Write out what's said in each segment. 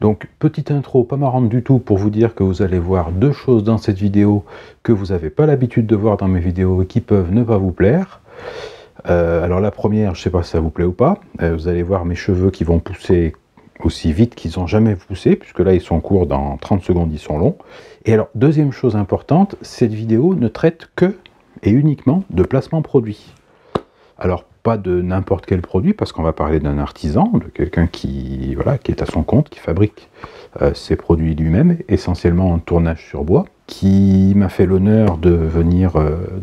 Donc, petite intro pas marrante du tout pour vous dire que vous allez voir deux choses dans cette vidéo que vous n'avez pas l'habitude de voir dans mes vidéos et qui peuvent ne pas vous plaire. Alors la première, je ne sais pas si ça vous plaît ou pas, vous allez voir mes cheveux qui vont pousser aussi vite qu'ils n'ont jamais poussé, puisque là ils sont courts, dans 30 secondes ils sont longs. Et alors, deuxième chose importante, cette vidéo ne traite que et uniquement de placement produit. Alors, pas de n'importe quel produit, parce qu'on va parler d'un artisan, de quelqu'un qui, voilà, qui est à son compte, qui fabrique ses produits lui-même, essentiellement en tournage sur bois, qui m'a fait l'honneur de venir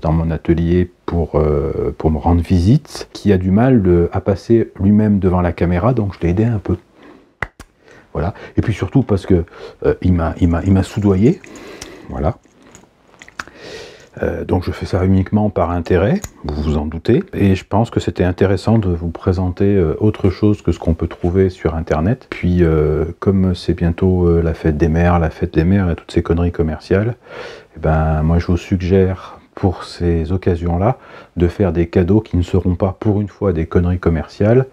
dans mon atelier pour me rendre visite, qui a du mal à passer lui-même devant la caméra, donc je l'ai aidé un peu. Voilà. Et puis surtout parce que il m'a soudoyé, voilà. Donc je fais ça uniquement par intérêt, vous vous en doutez, et je pense que c'était intéressant de vous présenter autre chose que ce qu'on peut trouver sur internet. Puis comme c'est bientôt la fête des mères et toutes ces conneries commerciales, eh ben, moi je vous suggère pour ces occasions-là de faire des cadeaux qui ne seront pas pour une fois des conneries commerciales,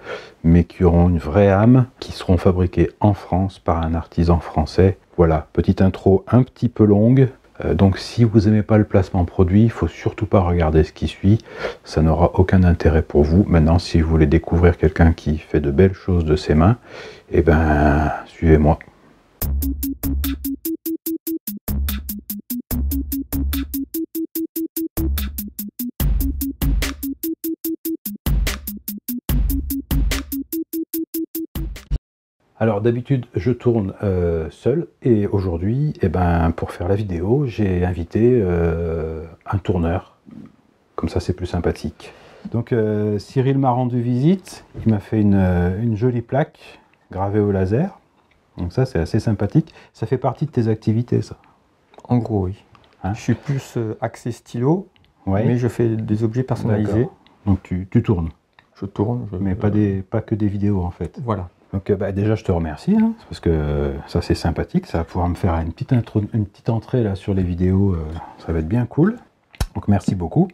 mais qui auront une vraie âme, qui seront fabriqués en France par un artisan français. Voilà, petite intro un petit peu longue. Donc si vous n'aimez pas le placement produit, il ne faut surtout pas regarder ce qui suit, ça n'aura aucun intérêt pour vous. Maintenant, si vous voulez découvrir quelqu'un qui fait de belles choses de ses mains, eh ben, suivez-moi. Alors d'habitude je tourne seul, et aujourd'hui, eh ben, pour faire la vidéo, j'ai invité un tourneur, comme ça c'est plus sympathique. Donc Cyril m'a rendu visite, il m'a fait une jolie plaque gravée au laser, donc ça c'est assez sympathique. Ça fait partie de tes activités, ça? En gros, oui. Hein, je suis plus axé stylo, ouais, mais je fais des objets personnalisés. Donc tu tournes? Je tourne. Mais pas que des vidéos en fait. Voilà. Donc bah, déjà je te remercie, hein, parce que ça c'est sympathique, ça va pouvoir me faire une petite entrée là sur les vidéos, ça va être bien cool. Donc merci beaucoup.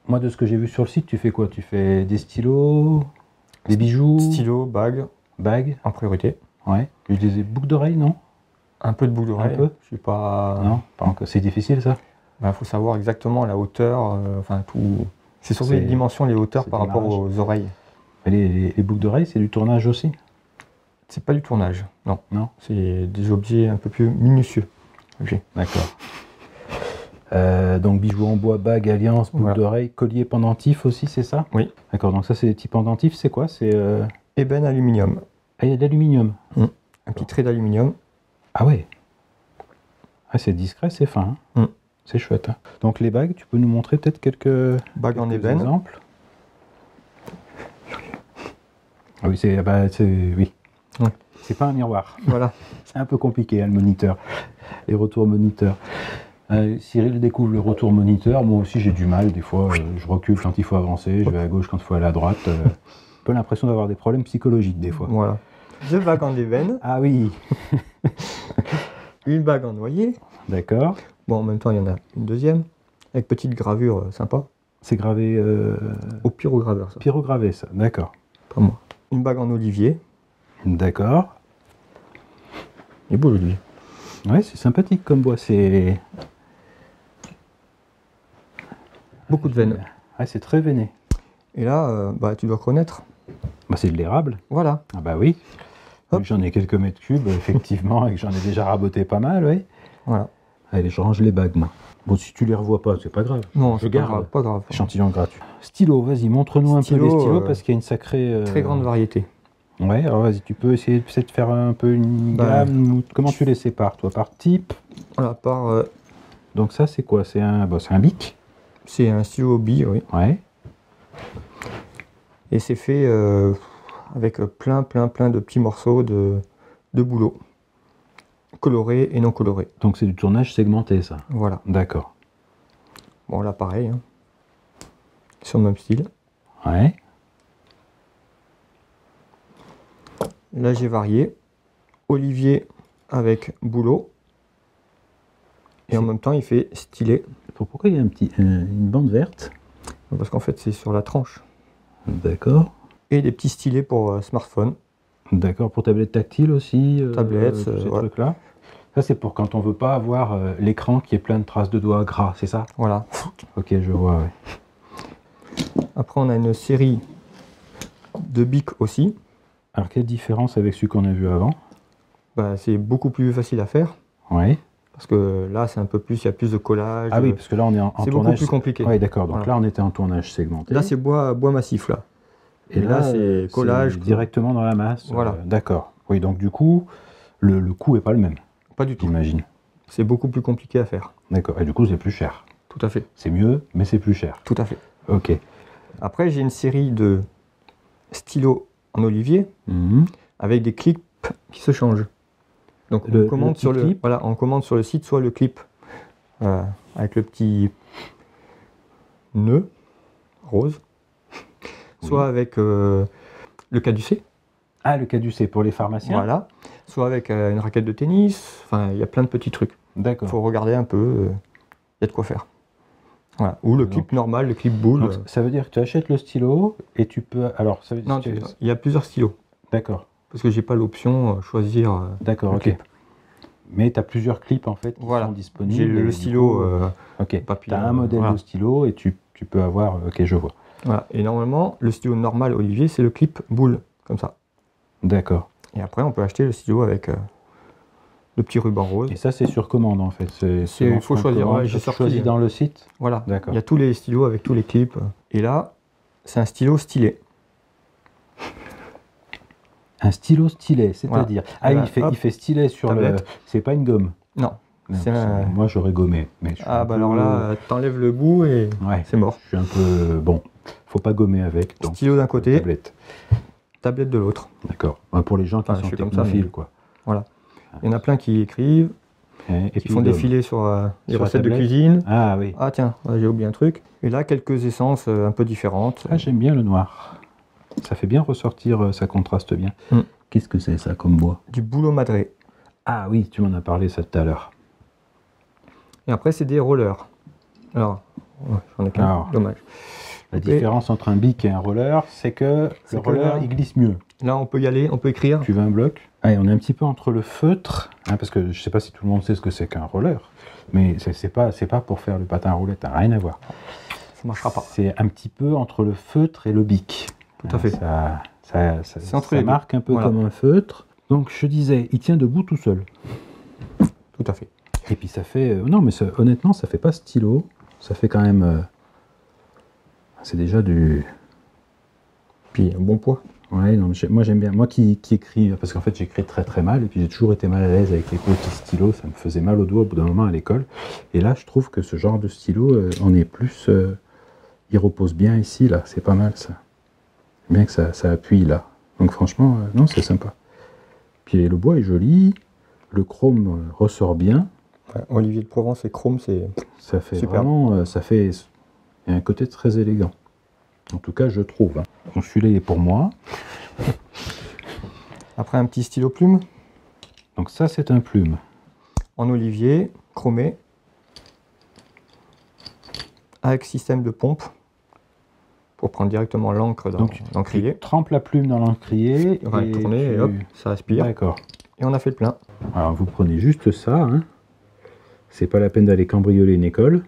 Moi de ce que j'ai vu sur le site, tu fais quoi? Tu fais des stylos, des bijoux? Stylos, bagues. Bagues en priorité. Ouais. Tu des boucles d'oreilles, non? Un peu de boucles d'oreilles. Un peu? Je suis pas... Non, pas encore. C'est difficile ça? Bah, faut savoir exactement la hauteur, enfin tout... C'est surtout les dimensions, les hauteurs par rapport aux oreilles. Les boucles d'oreilles, c'est du tournage aussi? C'est pas du tournage, non. Non. C'est des objets un peu plus minutieux. Okay. D'accord. Donc bijoux en bois, bagues, alliances, boucles d'oreilles, collier, pendentif aussi, c'est ça? Oui. D'accord, donc ça c'est des petits pendentifs, c'est quoi? C'est ébène aluminium. Ah, il y a de l'aluminium. Un petit trait d'aluminium. Ah ouais. Ah, c'est discret, c'est fin. Hein. C'est chouette. Hein. Donc les bagues, tu peux nous montrer peut-être quelques bagues en ébène. Exemples? Ah oui, oui. Ouais. C'est pas un miroir. Voilà. C'est un peu compliqué, hein, le moniteur. Les retours moniteurs. Cyril découvre le retour moniteur. Moi aussi, j'ai du mal. Des fois, je recule quand il faut avancer. Je vais à gauche quand il faut aller à droite. Un peu l'impression d'avoir des problèmes psychologiques, des fois. Voilà. Deux bagues en ébène. Ah oui. Une bague en noyer. D'accord. Bon, en même temps, il y en a une deuxième. Avec petite gravure sympa. C'est gravé... Au pyrograveur, ça. Pyrogravé, ça. D'accord. Pas moi. Une bague en olivier. D'accord. Il est beau l'olivier. Ouais, c'est sympathique comme bois, c'est... Beaucoup de veines. Ouais, c'est très veiné. Et là, bah, tu dois connaître. Bah, c'est de l'érable. Voilà. Ah bah oui. J'en ai quelques mètres cubes, effectivement, et que j'en ai déjà raboté pas mal, oui. Voilà. Allez, je range les bagues, moi. Bon, si tu les revois pas, c'est pas grave. Non, je garde. Pas grave. Échantillon gratuit. Stylo, vas-y, montre-nous un peu les stylos, parce qu'il y a une sacrée... Très grande variété. Ouais, alors vas-y, tu peux essayer de faire un peu une gamme, ou comment tu les sépares, toi, par type? Voilà, par... Donc ça, c'est quoi? C'est un bic? C'est un stylo bille, oui. Ouais. Et c'est fait avec plein de petits morceaux de boulot. Colorés et non colorés. Donc c'est du tournage segmenté, ça? Voilà. D'accord. Bon, là, pareil. Hein. Sur le même style. Ouais. Là, j'ai varié. Olivier avec boulot. Et en même temps, il fait stylet. Pourquoi il y a une bande verte? Parce qu'en fait, c'est sur la tranche. D'accord. Et des petits stylets pour smartphone. D'accord, pour tablette tactile aussi. Tablette, tous ces ouais. trucs-là. Ça, c'est pour quand on veut pas avoir l'écran qui est plein de traces de doigts gras, c'est ça? Voilà. Ok, je vois, ouais. Après, on a une série de bics aussi. Alors, quelle différence avec celui qu'on a vu avant? Bah, c'est beaucoup plus facile à faire. Oui. Parce que là, c'est un peu plus, il y a plus de collage. Ah oui, parce que là, on est en c'est tournage. beaucoup plus compliqué. Oui, d'accord. Donc Voilà. là, on était en tournage segmenté. Là, c'est bois massif, là. Et là, c'est collage. Directement dans la masse. Voilà. D'accord. Oui, donc du coup, le coût n'est pas le même, Pas du tout. j'imagine. C'est beaucoup plus compliqué à faire. D'accord. Et du coup, c'est plus cher. Tout à fait. C'est mieux, mais c'est plus cher. Tout à fait. Ok. Après, j'ai une série de stylos en olivier Mhm. avec des clips qui se changent. Donc Le on commande petit sur clip. voilà, on commande sur le site soit le clip avec le petit nœud rose, soit avec le caducé, Ah, le caducé pour les pharmaciens. voilà, soit avec une raquette de tennis. Enfin, il y a plein de petits trucs. Il D'accord. faut regarder un peu. Il y a de quoi faire. Voilà. Ou le clip normal, le clip boule. Donc, ça veut dire que tu achètes le stylo et tu peux. Alors, ça veut dire Non, il y a plusieurs stylos. D'accord. Parce que j'ai pas l'option choisir. D'accord, le ok. clip. Mais tu as plusieurs clips en fait qui Voilà. sont disponibles. J'ai et le du stylo coup, ok. papier. Tu as un modèle voilà. de stylo et tu peux avoir. Ok, je vois. Voilà. Et normalement, le stylo normal Olivier, c'est le clip boule, comme ça. D'accord. Et après, on peut acheter le stylo avec le petit ruban rose. Et ça, c'est sur commande en fait. Il faut choisir. Ouais, j'ai choisi dans le site. Voilà. D'accord. Il y a tous les stylos avec tous les clips. Et là, c'est un stylo stylet. Un stylo stylet, c'est-à-dire. Voilà. Ah, Voilà. il fait stylet sur Tablette. le. C'est pas une gomme. Non. Non, C'est un- Moi, j'aurais gommé. Mais je suis Ah, un bah peu- alors là, t'enlèves le bout et Ouais. c'est mort. Je suis un peu. Bon, faut pas gommer avec. Donc, Stylo d'un côté, tablette. tablette de l'autre. D'accord. Ouais, pour les gens qui Enfin, je sont fais comme ça, technophiles, mais- quoi. Voilà. Il y en a plein qui écrivent, Et qui puis font ils défiler sur les Sur la recettes de tablette. cuisine. Ah oui. Ah tiens, ouais, j'ai oublié un truc. Et là, quelques essences un peu différentes. Ah, j'aime bien le noir. Ça fait bien ressortir, ça contraste bien. Mm. Qu'est-ce que c'est ça comme bois? Du bouleau madré. Ah oui, tu m'en as parlé ça tout à l'heure. Et après, c'est des rollers. Alors, ouais, j'en ai qu'un, Alors. dommage. La Ok. différence entre un bic et un roller, c'est que C'est le que roller, là- il glisse mieux. Là, on peut y aller, on peut écrire. Tu veux un bloc? Allez, on est un petit peu entre le feutre, hein, parce que je sais pas si tout le monde sait ce que c'est qu'un roller, mais c'est pas pour faire le patin à roulette, ça n'a rien à voir. Ça marchera pas. C'est un petit peu entre le feutre et le bic. Tout à fait. Ça entre les deux. marque un peu Voilà. comme un feutre. Donc je disais, il tient debout tout seul. Tout à fait. Et puis ça fait... non, mais honnêtement, ça fait pas stylo. Ça fait quand même... c'est déjà du... Puis un bon poids. Ouais, non, moi j'aime bien. Moi qui écris, parce qu'en fait j'écris très très mal, et puis j'ai toujours été mal à l'aise avec les petits stylos, ça me faisait mal au doigt au bout d'un moment à l'école. Et là je trouve que ce genre de stylo, on est plus... il repose bien ici, là, c'est pas mal ça. Bien que ça appuie là. Donc franchement, non, c'est sympa. Puis le bois est joli, le chrome ressort bien. Ouais, Olivier de Provence et Chrome, c'est Ça fait Super. vraiment, il y a un côté très élégant. En tout cas, je trouve. Hein. Donc celui-là il est pour moi. Après un petit stylo plume Donc ça, c'est un plume. en olivier, chromé, avec système de pompe pour prendre directement l'encre dans Donc, l'encrier. Tu trempes la plume dans l'encrier. On va le tourner et hop, ça aspire. D'accord. Et on a fait le plein. Alors vous prenez juste ça. Hein. C'est pas la peine d'aller cambrioler une école.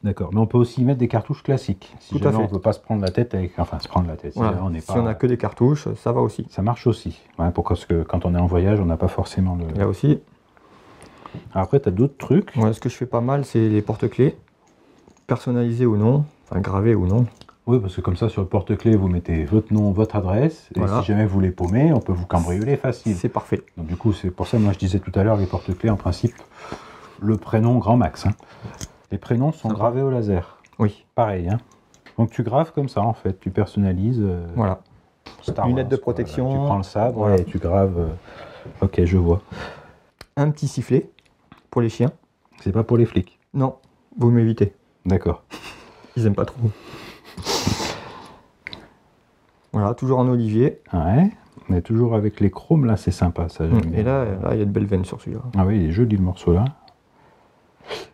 D'accord. Mais on peut aussi mettre des cartouches classiques. Si Tout à jamais on fait. ne veut pas se prendre la tête avec. Enfin, se prendre la tête. Voilà. Si on n'est Si pas... on a que des cartouches, ça va aussi. Ça marche aussi. Ouais, parce que quand on est en voyage, on n'a pas forcément le. Là aussi, Alors après, tu as d'autres trucs. ouais, ce que je fais pas mal, c'est les porte-clés, personnalisés ou non, enfin gravés ou non. Oui, parce que comme ça, sur le porte-clés, vous mettez votre nom, votre adresse. Et Voilà. si jamais vous les paumez, on peut vous cambrioler facile. C'est parfait. Donc du coup, c'est pour ça, moi je disais tout à l'heure, les porte-clés, en principe, le prénom grand max. Hein. Les prénoms sont Sympa. gravés au laser. Oui, Pareil. Hein. Donc tu graves comme ça, en fait. Tu personnalises. voilà. Star Lunettes Wars, de quoi. protection. Tu prends le sabre Voilà. et tu graves. Ok, je vois. Un petit sifflet pour les chiens. C'est pas pour les flics. Non, vous m'évitez. D'accord. Ils aiment pas trop. Voilà, toujours en olivier. Ouais. Mais toujours avec les chromes, là, c'est sympa. Ça, j'aime Et bien. là, il y a de belles veines sur celui-là. Ah oui, il est joli le morceau là.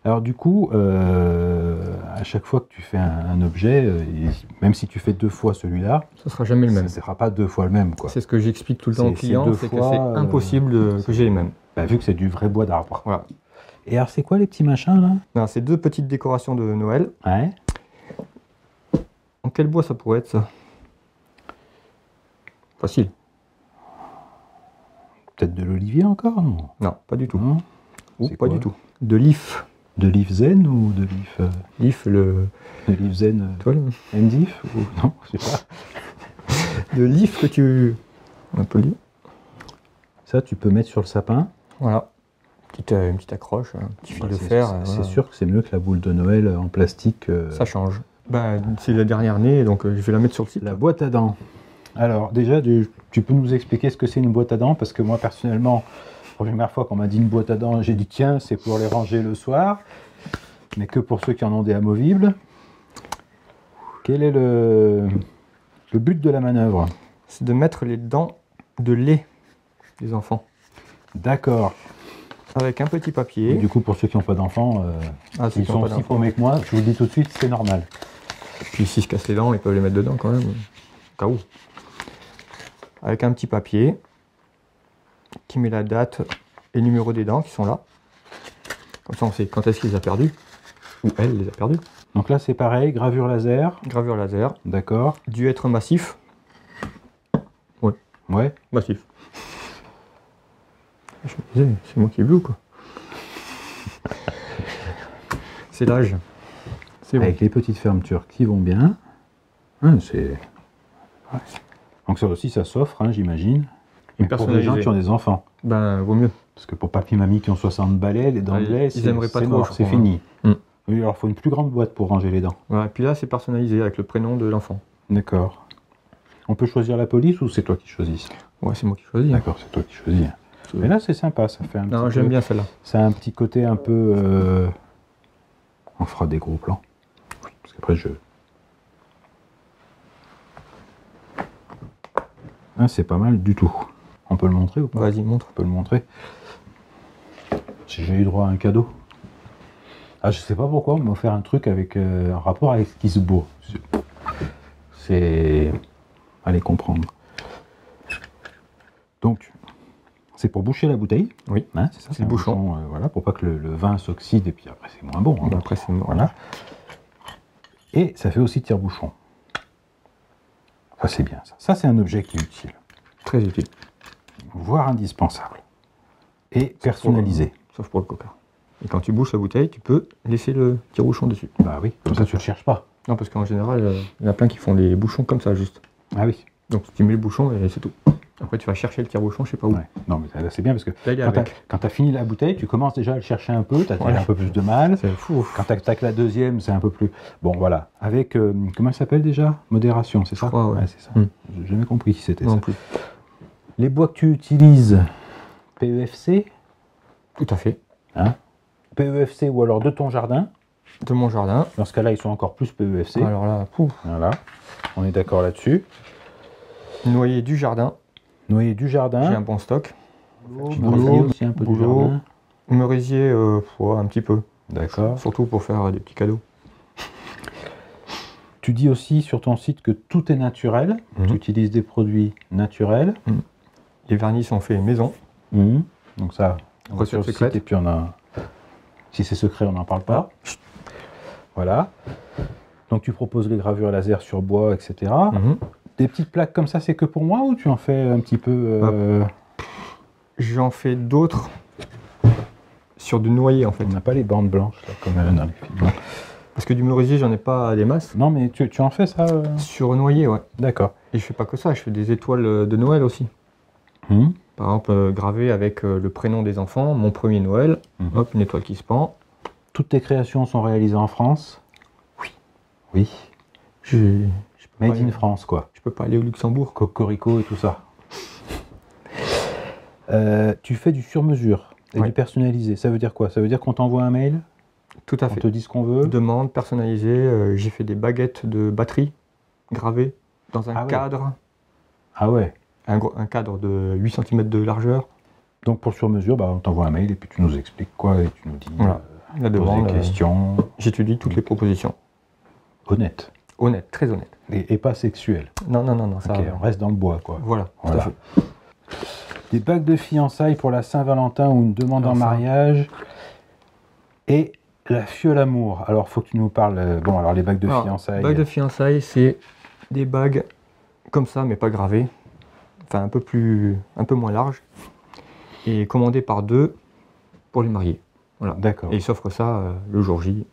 Alors du coup, à chaque fois que tu fais un objet, et même si tu fais 2 fois celui-là, Ça sera jamais le ça même. ne sera pas 2 fois le même, quoi. C'est ce que j'explique tout le temps aux C'est clients, 2 c'est que fois, c'est impossible que j'ai les mêmes. Bah, vu que c'est du vrai bois d'arbre. Voilà. Et alors c'est quoi les petits machins là? Non, c'est 2 petites décorations de Noël. Ouais. En quel bois ça pourrait être ça? Facile. Peut-être de l'olivier encore, non? Non, pas du tout. Non. Ou C'est pas quoi du tout. De l'if. De l'if zen ou de l'if L'if, de l'if zen toi, MDIF ou non, je sais pas. de l'if que tu... On peut le dire. Ça tu peux mettre sur le sapin. Voilà. Une petite accroche, un petit fil Bah, de c'est fer. c'est voilà. sûr que c'est mieux que la boule de Noël en plastique. Ça change. Ben, c'est la dernière année, donc je vais la mettre sur le site. La boîte à dents. Alors déjà, tu peux nous expliquer ce que c'est une boîte à dents? Parce que moi personnellement, la première fois qu'on m'a dit une boîte à dents, j'ai dit tiens, c'est pour les ranger le soir, mais que pour ceux qui en ont des amovibles. Quel est le but de la manœuvre? C'est de mettre les dents de lait des enfants. D'accord. Avec un petit papier. Du coup, pour ceux qui n'ont pas d'enfants, Ceux ils qui sont ont pas aussi d'enfants. paumés que moi, je vous le dis tout de suite, c'est normal. Puis s'ils se cassent les dents, ils peuvent les mettre dedans quand même. Au cas où. Avec un petit papier qui met la date et le numéro des dents qui sont là. Comme ça on sait quand est-ce qu'il les a perdus. Ou elle les a perdus. Donc là, c'est pareil, gravure laser. Gravure laser. D'accord. Dû être massif. Ouais. Massif. Je me disais, c'est moi qui ai vu ou quoi? C'est l'âge. C'est bon. Avec les petites fermetures qui vont bien. Hein, c'est... Ouais. Donc ça aussi, ça s'offre, hein, j'imagine. Mais pour les gens qui ont des enfants. Ben, vaut mieux. Parce que pour papy, mamie qui ont 60 balais, les dents de lait, ils aimeraient pas c'est trop, mort, je c'est crois, fini. Mm. Oui, alors il faut une plus grande boîte pour ranger les dents. Voilà. Puis là, c'est personnalisé avec le prénom de l'enfant. D'accord. On peut choisir la police ou c'est toi qui choisis? Ouais, c'est moi qui choisis. D'accord, c'est toi qui choisis. Mais là, c'est sympa, ça fait un Non, petit j'aime peu- bien celle-là. Ça a un petit côté un peu... On fera des gros plans. Parce qu'après, Ah, c'est pas mal du tout. On peut le montrer ou pas? Vas-y, montre. On peut le montrer. J'ai eu droit à un cadeau. Ah, je sais pas pourquoi, on m'a offert un truc avec un rapport avec ce qui se boit. C'est... Allez comprendre. Donc, c'est pour boucher la bouteille. Oui. Hein, c'est ça, C'est le un bouchon. voilà, pour pas que le vin s'oxyde et puis après c'est moins bon. hein. Bah, après, c'est mort. Voilà. Et ça fait aussi tire-bouchon. Ça c'est bien ça. Ça c'est un objet qui est utile, Très utile. voire indispensable. Et personnalisé. Sauf pour le coca. Et quand tu bouches la bouteille, tu peux laisser le tire-bouchon dessus. Bah oui, comme ça tu le cherches pas. Non, parce qu'en général, il y en a plein qui font les bouchons comme ça, juste. Ah oui. Donc tu mets le bouchon et c'est tout. Après, tu vas chercher le tire-bouchon, je sais pas où. Ouais. Non mais là c'est bien parce que Là, il est avec. quand tu as fini la bouteille, tu commences déjà à le chercher un peu, tu as Voilà. un peu plus de mal. C'est fou. Quand tu attaques la deuxième, c'est un peu plus... Bon voilà, avec, comment ça s'appelle déjà? Modération, c'est ça? crois, ouais. c'est ça. Mm. J'ai jamais compris si c'était Non ça. plus. Les bois que tu utilises, PEFC, Tout à fait. hein? PEFC ou alors de ton jardin. De mon jardin. Dans ce cas-là, ils sont encore plus PEFC. Alors là, pouf. Voilà, on est d'accord là-dessus. Noyer du jardin. Noyer du J'ai un jardin. bon stock. Merisier aussi un peu du boulot. jardin. Merisier, ouais, un petit peu. D'accord. Surtout pour faire des petits cadeaux. Tu dis aussi sur ton site que tout est naturel. Mhm. Tu utilises des produits naturels. Les vernis sont faits maison. Mhm. Donc ça, on va Recette sur le secrète. site et puis on a... Si c'est secret, on n'en parle pas. Voilà. Donc tu proposes les gravures laser sur bois, etc. Mhm. Des petites plaques comme ça, c'est que pour moi ou tu en fais un petit peu... J'en fais d'autres sur du noyer en fait. On n'a pas les bandes blanches là, comme dans les films. Parce que du merisier, j'en ai pas des masses. Non, mais tu en fais ça Sur noyer, ouais. D'accord. Et je fais pas que ça, je fais des étoiles de Noël aussi. Mhm. Par exemple, gravé avec le prénom des enfants, mon premier Noël, Mhm. hop, une étoile qui se pend. Toutes tes créations sont réalisées en France? Oui. Je peux Made pas in aller- France, quoi. Je peux pas aller au Luxembourg. Cocorico et tout ça. Tu fais du sur-mesure et Ouais. du personnalisé. Ça veut dire quoi? Ça veut dire qu'on t'envoie un mail, Tout à on fait. te dit ce qu'on veut. Demande personnalisée, j'ai fait des baguettes de batterie gravées dans un Ah ouais. cadre, Ah ouais. un cadre de 8 cm de largeur. Donc pour le sur-mesure, bah, on t'envoie un mail et puis tu nous expliques quoi et tu nous dis Voilà. la Poser demande. des questions. J'étudie toutes les propositions. Honnête. Honnête, très honnête. Et pas sexuel. Non, ça. Ok, on reste dans le bois, quoi. Voilà, tout à Voilà. fait. Des bagues de fiançailles pour la Saint-Valentin ou une demande Alors en ça. mariage. Et la fiole amour. Alors, faut que tu nous parles. Bon, alors les bagues de Alors, fiançailles. Bagues de fiançailles, c'est des bagues comme ça, mais pas gravées. Enfin, un peu moins larges. Et commandées par deux pour les mariés. Voilà. D'accord. Et ils s'offrent ça le jour J.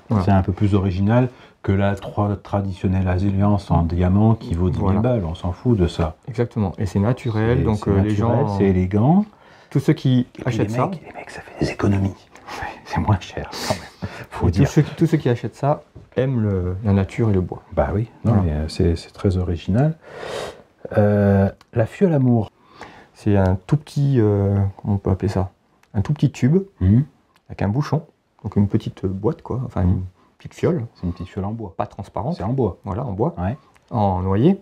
Voilà. C'est un peu plus original que la traditionnelle alliance en diamant qui vaut 10 000 Voilà. balles. On s'en fout de ça. Exactement. Et c'est naturel, C'est- donc c'est les naturel, gens, c'est élégant. tous ceux qui Et puis achètent ça, les mecs, ça fait des économies. C'est moins cher, quand même. Faut et dire. tous ceux qui achètent ça aiment la nature et le bois. Bah oui, non, Voilà. mais c'est très original. La fiole amour. C'est un tout petit, comment on peut appeler ça? Un tout petit tube Mhm. avec un bouchon, donc une petite boîte quoi, enfin une petite fiole, C'est une petite fiole en bois. pas transparente, C'est en bois. voilà, en bois, Ouais. en noyer.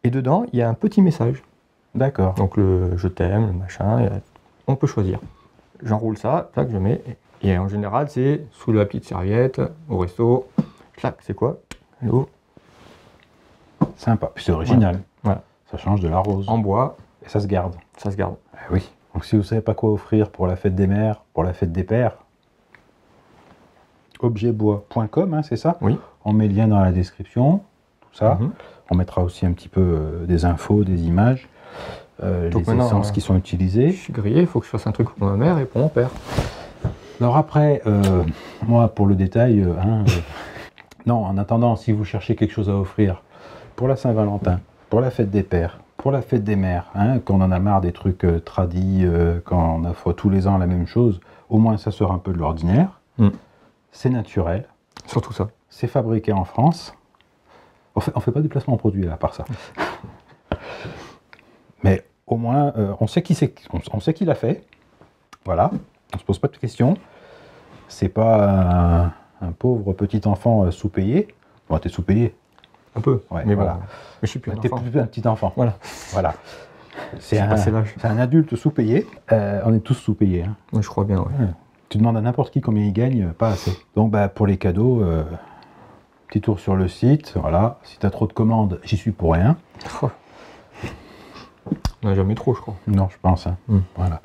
Et dedans, il y a un petit message. D'accord. Donc le je t'aime, le machin, on peut choisir. J'enroule ça, tac, je mets. Et en général, c'est sous la petite serviette, au resto, clac, c'est quoi? Hello, Sympa. Puis c'est original. Voilà. Ça change de la rose. en bois, Et ça se garde. ça se garde. Ah oui. Donc si vous ne savez pas quoi offrir pour la fête des mères, pour la fête des pères, objetbois.com, hein, c'est ça? Oui. On met le lien dans la description, tout ça. Mhm. On mettra aussi un petit peu des infos, des images, Donc les maintenant, essences qui sont utilisées. Je suis grillé, il faut que je fasse un truc pour ma mère et pour mon père. Alors après, moi pour le détail, non, en attendant, si vous cherchez quelque chose à offrir pour la Saint-Valentin, pour la fête des pères, pour la fête des mères, hein, qu'on en a marre des trucs tradis, quand on offre tous les ans la même chose, au moins ça sort un peu de l'ordinaire. Mm. C'est naturel, Surtout ça. c'est fabriqué en France. On fait pas de placement en produit là, à part ça. Mais au moins, on sait on sait qui l'a fait. Voilà, on se pose pas de questions. C'est pas un pauvre petit enfant sous-payé. Bon, t'es sous-payé. Un peu. Ouais, mais voilà. bon, mais je suis plus un T'es enfant. plus un petit enfant. Voilà. Voilà. C'est J'ai passé l'âge. un adulte sous-payé. On est tous sous-payés. Hein. Oui, je crois bien, ouais. Tu demandes à n'importe qui combien il gagne, pas assez. Donc bah, pour les cadeaux, petit tour sur le site. Voilà. Si tu as trop de commandes, j'y suis pour rien. Oh. On n'a jamais trop, je crois. Non, je pense. Hein. Mm. Voilà.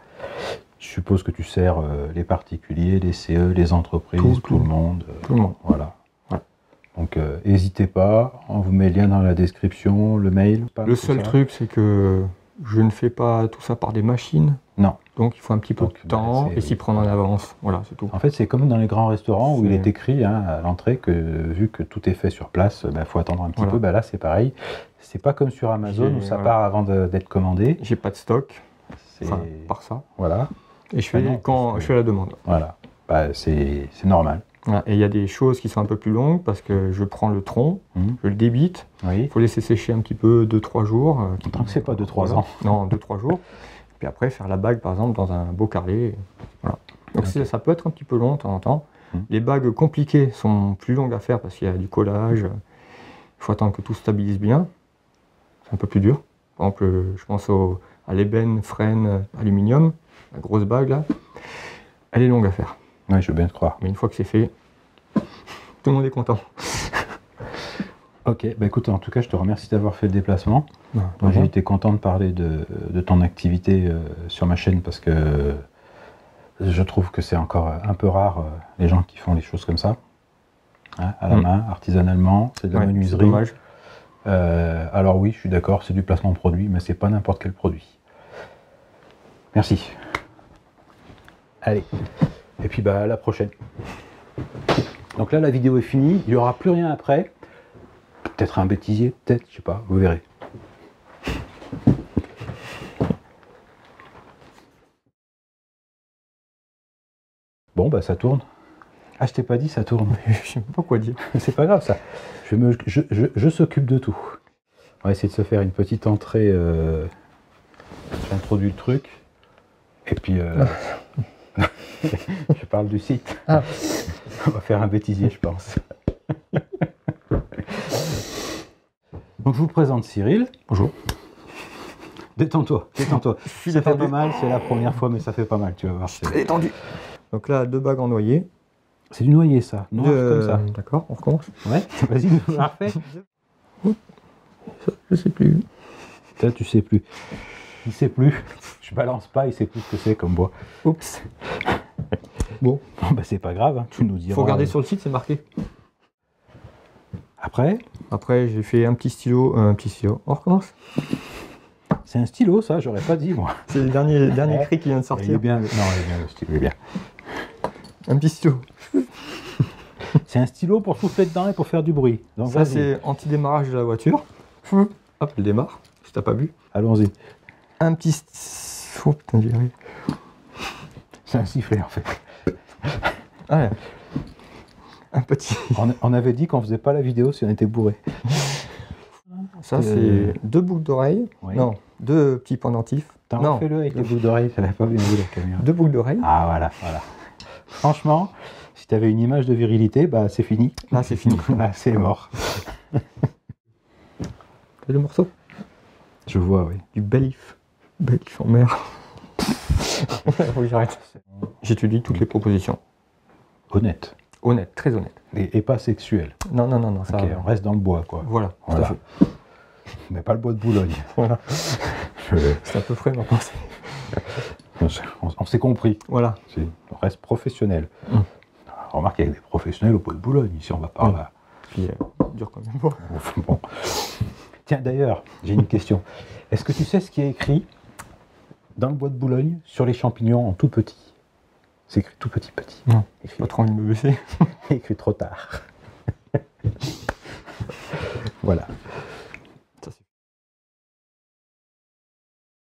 Je suppose que tu sers les particuliers, les CE, les entreprises, tout le monde. Tout le monde. Voilà. Ouais. Donc n'hésitez pas, on vous met le lien dans la description, le mail. Le seul truc, c'est que je ne fais pas tout ça par des machines. Non. Donc il faut un petit peu Donc, de temps bah, et s'y prendre en avance. Voilà, c'est tout. En fait, c'est comme dans les grands restaurants où il C'est- est écrit hein, à l'entrée que vu que tout est fait sur place, il faut attendre un petit Voilà. peu. Bah, là, c'est pareil. C'est pas comme sur Amazon où ça Voilà. part avant d'être commandé. J'ai pas de stock, C'est enfin, par ça. voilà, Et je fais Ah non, quand c'est- je fais la demande. voilà. Bah, c'est normal. Voilà. Et il y a des choses qui sont un peu plus longues parce que je prends le tronc, Mhm. je le débite. Oui. Il faut laisser sécher un petit peu 2-3 jours. Tant que c'est pas 2-3 Voilà. ans. Non, 2-3 jours. Puis après, faire la bague, par exemple, dans un beau carré. Voilà. Donc ça peut être un petit peu long de temps en temps. Les bagues compliquées sont plus longues à faire parce qu'il y a du collage. Il faut attendre que tout se stabilise bien. C'est un peu plus dur. Par exemple, je pense à l'ébène frêne aluminium, la grosse bague là. Elle est longue à faire. Oui, je veux bien te croire. Mais une fois que c'est fait, tout le monde est content. Ok, bah écoute, en tout cas, je te remercie d'avoir fait le déplacement. Ouais, Moi, j'ai été content de parler de ton activité sur ma chaîne parce que je trouve que c'est encore un peu rare les gens qui font les choses comme ça, hein, à la main, artisanalement, c'est de la Ouais, c'est menuiserie. dommage. Alors oui, je suis d'accord, c'est du placement de produit, mais c'est pas n'importe quel produit. Merci. Allez, et puis bah à la prochaine. Donc là, la vidéo est finie, il n'y aura plus rien après. Peut-être un bêtisier, peut-être, je sais pas, vous verrez. Bon, bah ça tourne. Ah, je t'ai pas dit, ça tourne. Je sais pas quoi dire. C'est pas grave ça. Je s'occupe de tout. On va essayer de se faire une petite entrée. J'introduis le truc. Et puis, je parle du site. Ah. On va faire un bêtisier, je pense. Donc, je vous présente Cyril. Bonjour. Détends-toi, détends-toi. suis Ça fait détendu. pas mal, c'est la première fois, mais ça fait pas mal, tu vas voir. Très détendu. Donc là, 2 bagues en noyer. C'est du noyer, ça. Non, comme ça. D'accord, on recommence. Ouais, vas-y, parfait. Je sais plus. Là, tu sais plus. Il sait plus. Je balance pas, il sait plus ce que c'est comme bois. Oups. Bon, Bon, bah, c'est pas grave, hein, tu nous diras. faut regarder sur le site, c'est marqué. Après, Après, j'ai fait un petit stylo. On recommence. c'est un stylo, ça, j'aurais pas dit, moi. C'est le dernier cri qui vient de Il est sortir. bien, non, il est bien, le stylo, il est bien. Un petit stylo. C'est un stylo pour souffler dedans et pour faire du bruit. Donc, Ça, vas-y. c'est anti-démarrage de la voiture. Hop, elle démarre, si t'as pas vu. Allons-y. Un petit... Oh putain, j'y arrive. C'est un sifflet, en fait. Ouais. Un petit... On avait dit qu'on faisait pas la vidéo si on était bourré. Ça, c'est 2 boucles d'oreilles. Oui. Non, 2 petits pendentifs. T'en Non, refais-le avec les boucles d'oreilles, ça n'avait pas bien vu la caméra. 2 boucles d'oreilles. Ah, voilà, voilà. Franchement, si t'avais une image de virilité, bah c'est fini. Là, c'est fini. Là, c'est mort. T'as le morceau? Je vois, oui. Du Belif. Belif en mer. Faut que j'arrête. J'étudie toutes les propositions. Honnête. Honnête, très honnête. Et pas sexuel. Non, ça... Ok, on reste dans le bois, quoi. Voilà, tout Voilà. à fait. Mais pas le bois de Boulogne. Voilà. Je- C'est à peu près ma pensée. on s'est compris. Voilà. On reste professionnel. Mm. Remarque, il y a des professionnels au bois de Boulogne. Ici, on va pas... Mm. Puis, dur quand même. Bon. Tiens, d'ailleurs, j'ai une question. Est-ce que tu sais ce qui est écrit dans le bois de Boulogne sur les champignons en tout petit? C'est écrit tout petit. Non, Écrit, pas trop envie de me baisser. écrit trop tard. Voilà.